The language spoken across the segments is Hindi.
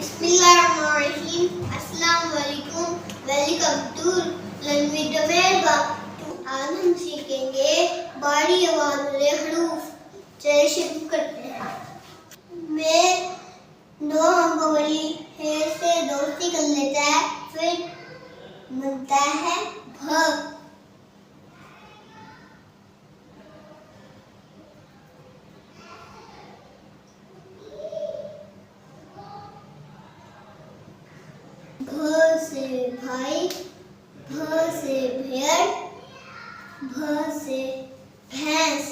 Bismillahirrahmanirrahim. Assalamualaikum. Welcome to Learn with America. आज हम सीखेंगे बड़ी आवाज वाले हरूफ। चलिए शुरू करते हैं। मैं दो अंकों वाली है से दोस्ती कर लेता है, फिर बनता है भ। भ से भाई, भ से भेड़, भ से भैंस।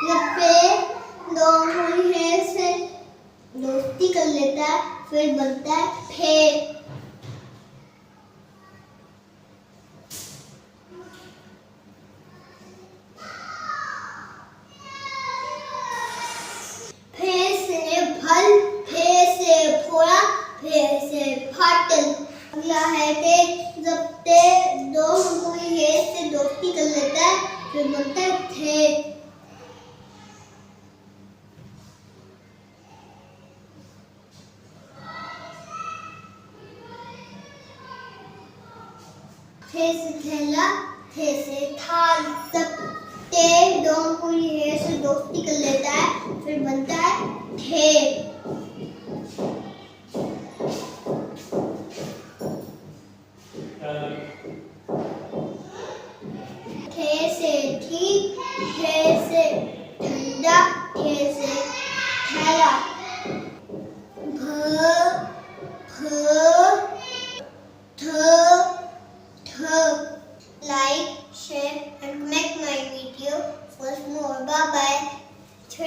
जब पे दो अंगुली है से दोस्ती कर लेता है, फिर बनता है फे। फे से फल, फे से फोड़ा, फे से फाटल। अगला है ते। जब ते दो अंगुली है से दोस्ती कर लेता है, फिर बनता है थे। थे से थैला, थे से थाल। जब ते दो अंगुली है से दोस्ती कर लेता है, फिर बनता है थे। थे से ठीक, थे से ठंडा, थे से थैला।